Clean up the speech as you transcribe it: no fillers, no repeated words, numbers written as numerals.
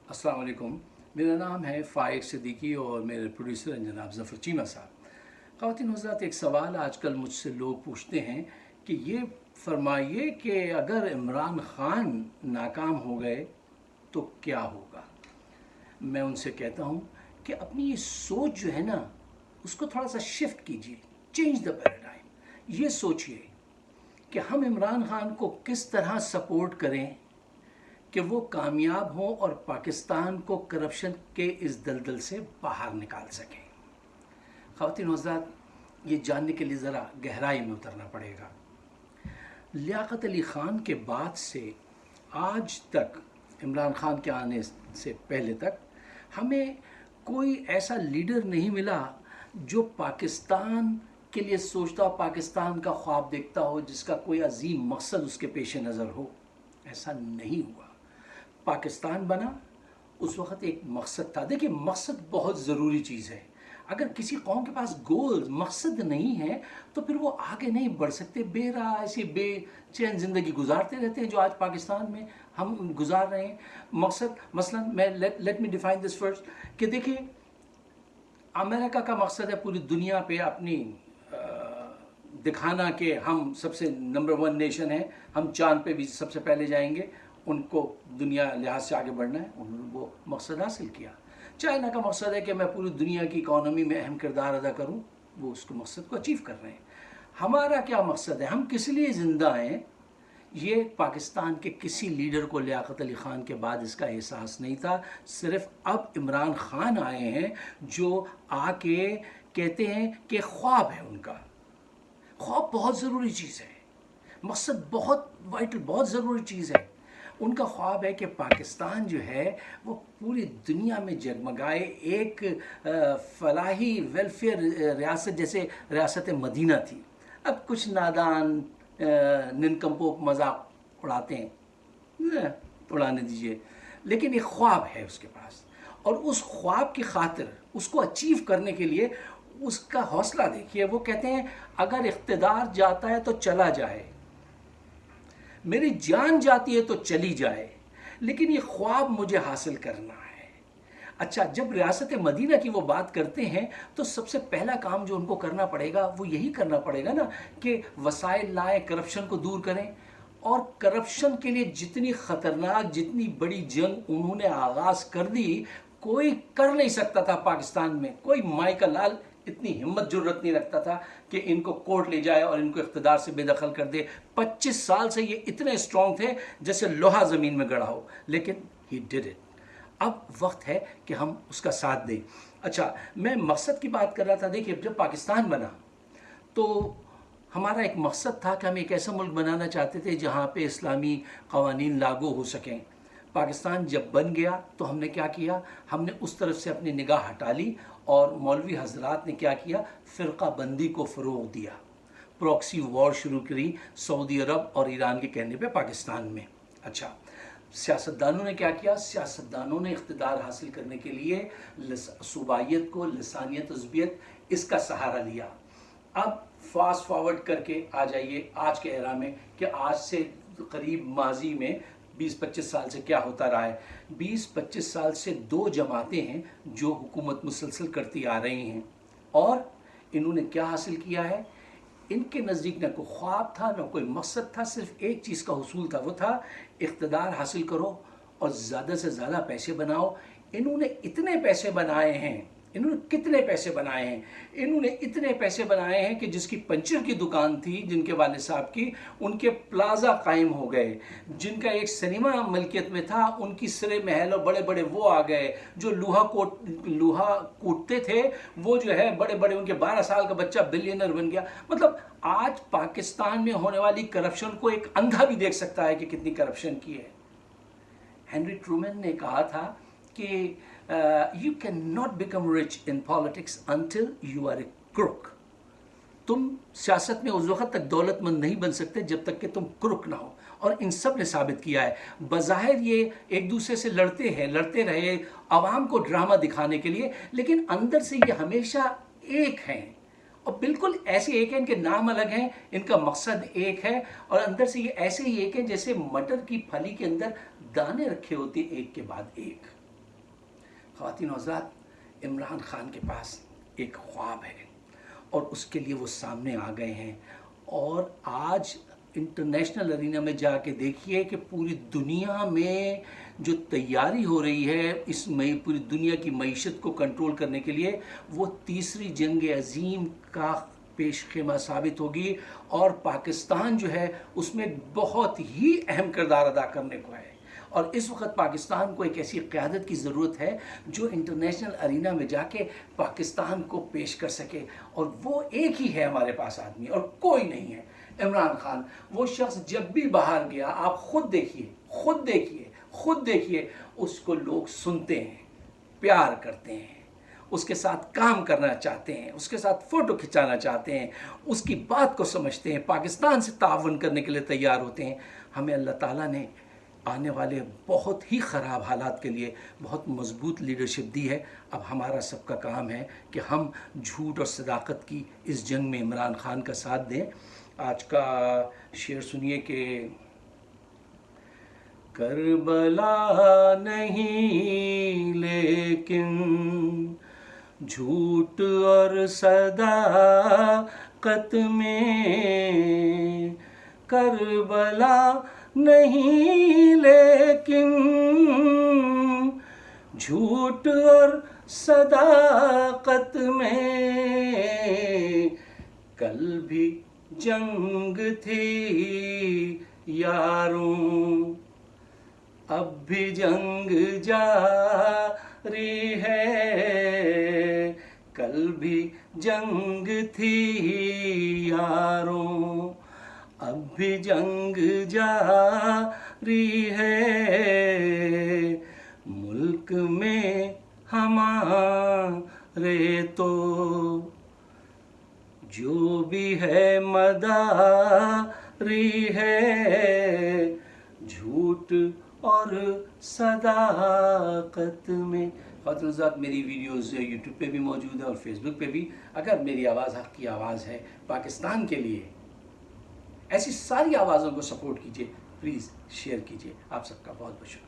अस्सलाम वालेकुम। मेरा नाम है फ़ाइक सिद्दीकी और मेरे प्रोड्यूसर हैं जनाब ज़फ़र चीमा साहब। ख़वातीन हज़रात, एक सवाल आजकल मुझसे लोग पूछते हैं कि ये फरमाइए कि अगर इमरान ख़ान नाकाम हो गए तो क्या होगा। मैं उनसे कहता हूँ कि अपनी ये सोच जो है ना, उसको थोड़ा सा शिफ्ट कीजिए, चेंज द पैराडाइम। ये सोचिए कि हम इमरान ख़ान को किस तरह सपोर्ट करें कि वो कामयाब हों और पाकिस्तान को करप्शन के इस दलदल से बाहर निकाल सकें। ख़वातीन हज़रात, ये जानने के लिए ज़रा गहराई में उतरना पड़ेगा। लियाक़त अली ख़ान के बाद से आज तक, इमरान ख़ान के आने से पहले तक, हमें कोई ऐसा लीडर नहीं मिला जो पाकिस्तान के लिए सोचता हो, पाकिस्तान का ख्वाब देखता हो, जिसका कोई अजीम मकसद उसके पेश नज़र हो। ऐसा नहीं हुआ। पाकिस्तान बना उस वक़्त एक मकसद था। देखिए, मकसद बहुत ज़रूरी चीज़ है। अगर किसी कौम के पास गोल मकसद नहीं है तो फिर वो आगे नहीं बढ़ सकते। बेराह ऐसी बेचैन ज़िंदगी गुजारते रहते हैं जो आज पाकिस्तान में हम गुजार रहे हैं। मकसद मसलन मैं let me define this first कि देखिए, अमेरिका का मकसद है पूरी दुनिया पे अपनी दिखाना कि हम सबसे नंबर 1 नेशन है, हम चांद पे भी सबसे पहले जाएंगे। उनको दुनिया लिहाज से आगे बढ़ना है, उन्होंने वो मकसद हासिल किया। चाइना का मकसद है कि मैं पूरी दुनिया की इकॉनमी में अहम किरदार अदा करूं, वो उसको मकसद को अचीव कर रहे हैं। हमारा क्या मकसद है, हम किस लिए ज़िंदा हैं, ये पाकिस्तान के किसी लीडर को लियाक़त अली ख़ान के बाद इसका एहसास नहीं था। सिर्फ अब इमरान ख़ान आए हैं जो आके कहते हैं कि ख्वाब है उनका। ख्वाब बहुत ज़रूरी चीज़ है, मकसद बहुत वाइटल, बहुत ज़रूरी चीज़ है। उनका ख्वाब है कि पाकिस्तान जो है वो पूरी दुनिया में जगमगाए, एक फलाही वेलफेयर रियासत जैसे रियासत मदीना थी। अब कुछ नादान निनकम्पोक मजाक उड़ाते हैं, उड़ाने दीजिए, लेकिन एक ख्वाब है उसके पास, और उस ख्वाब की खातिर उसको अचीव करने के लिए उसका हौसला देखिए। वो कहते हैं अगर इख्तिदार जाता है तो चला जाए, मेरी जान जाती है तो चली जाए, लेकिन ये ख्वाब मुझे हासिल करना है। अच्छा, जब रियासत मदीना की वो बात करते हैं तो सबसे पहला काम जो उनको करना पड़ेगा वो यही करना पड़ेगा ना कि वसाइल लाएं, करप्शन को दूर करें। और करप्शन के लिए जितनी ख़तरनाक, जितनी बड़ी जंग उन्होंने आगाज़ कर दी, कोई कर नहीं सकता था पाकिस्तान में। कोई माई का लाल इतनी हिम्मत जुर्रत नहीं रखता था कि इनको कोर्ट ले जाए और इनको इख्तिदार से बेदखल कर दे। 25 साल से ये इतने स्ट्रॉन्ग थे जैसे लोहा ज़मीन में गड़ा हो, लेकिन ही डिड इट। अब वक्त है कि हम उसका साथ दें। अच्छा, मैं मकसद की बात कर रहा था। देखिए, जब पाकिस्तान बना तो हमारा एक मकसद था कि हम एक ऐसा मुल्क बनाना चाहते थे जहाँ पे इस्लामी क़वानीन लागू हो सकें। पाकिस्तान जब बन गया तो हमने क्या किया, हमने उस तरफ से अपनी निगाह हटा ली और मौलवी हजरात ने क्या किया, फ़िरका बंदी को फ़रोग़ दिया, प्रॉक्सी वॉर शुरू करी सऊदी अरब और ईरान के कहने पे पाकिस्तान में। अच्छा, सियासतदानों ने क्या किया, सियासतदानों ने इख्तिदार हासिल करने के लिए सूबाइयत को, लिसानियत, उज़्बियत, इसका सहारा लिया। अब फास्ट फॉरवर्ड करके आ जाइए आज के एरा में कि आज से करीब माजी में 20-25 साल से क्या होता रहा है। 20-25 साल से 2 जमातें हैं जो हुकूमत मुसलसल करती आ रही हैं, और इन्होंने क्या हासिल किया है, इनके नज़दीक न कोई ख्वाब था, न कोई मकसद था, सिर्फ एक चीज़ का हुसूल था, वो था इक़्तिदार हासिल करो और ज़्यादा से ज़्यादा पैसे बनाओ। इन्होंने इतने पैसे बनाए हैं, इन्होंने कितने पैसे बनाए हैं, इन्होंने इतने पैसे बनाए हैं कि जिसकी पंचर की दुकान थी जिनके वाले साहब की, उनके प्लाजा कायम हो गए। जिनका एक सिनेमा मलकियत में था, उनकी सिरे महल और बड़े बड़े वो आ गए। जो लोहा कूटते थे वो जो है बड़े बड़े, उनके 12 साल का बच्चा बिलियनर बन गया। मतलब आज पाकिस्तान में होने वाली करप्शन को एक अंधा भी देख सकता है कि कितनी करप्शन की है। हेनरी ट्रूमैन ने कहा था कि you cannot become rich in politics until you are a crook। तुम सियासत में उस वक्त तक दौलतमंद नहीं बन सकते जब तक कि तुम क्रुक ना हो, और इन सब ने साबित किया है। बज़ाहिर ये एक दूसरे से लड़ते हैं, लड़ते रहे आवाम को ड्रामा दिखाने के लिए, लेकिन अंदर से ये हमेशा एक हैं, और बिल्कुल ऐसे एक हैं, इनके नाम अलग हैं, इनका मकसद एक है, और अंदर से ये ऐसे ही एक हैं जैसे मटर की फली के अंदर दाने रखे होते हैं एक के बाद एक। ख़वातीन और हज़रात, इमरान खान के पास एक ख्वाब है और उसके लिए वो सामने आ गए हैं। और आज इंटरनेशनल अरीना में जाके देखिए कि पूरी दुनिया में जो तैयारी हो रही है इस पूरी दुनिया की मईशत को कंट्रोल करने के लिए, वो तीसरी जंग अज़ीम का पेश खेमा साबित होगी। और पाकिस्तान जो है उसमें बहुत ही अहम किरदार अदा करने को है। और इस वक्त पाकिस्तान को एक ऐसी क़यादत की ज़रूरत है जो इंटरनेशनल अरीना में जाके पाकिस्तान को पेश कर सके। और वो एक ही है हमारे पास आदमी, और कोई नहीं है, इमरान खान। वो शख्स जब भी बाहर गया, आप खुद देखिए, उसको लोग सुनते हैं, प्यार करते हैं, उसके साथ काम करना चाहते हैं, उसके साथ फ़ोटो खिंचाना चाहते हैं, उसकी बात को समझते हैं, पाकिस्तान से तावन करने के लिए तैयार होते हैं। हमें अल्लाह ताला ने आने वाले बहुत ही ख़राब हालात के लिए बहुत मजबूत लीडरशिप दी है। अब हमारा सबका काम है कि हम झूठ और सदाकत की इस जंग में इमरान खान का साथ दें। आज का शेर सुनिए कि करबला नहीं लेकिन झूठ और सदाकत में, करबला नहीं लेकिन झूठ और सदाकत में, कल भी जंग थी यारों, अब भी जंग जारी है, कल भी जंग थी यारों, अब भी जंग जारी है। मुल्क में हमारे तो जो भी है मदारी है, झूठ और सदाकत में। ख़वातीन हज़रात, मेरी वीडियोज़ यूट्यूब पे भी मौजूद है और फेसबुक पे भी। अगर मेरी आवाज़ हक़ की आवाज़ है पाकिस्तान के लिए, ऐसी सारी आवाज़ों को सपोर्ट कीजिए, प्लीज़ शेयर कीजिए। आप सबका बहुत बहुत शुक्रिया।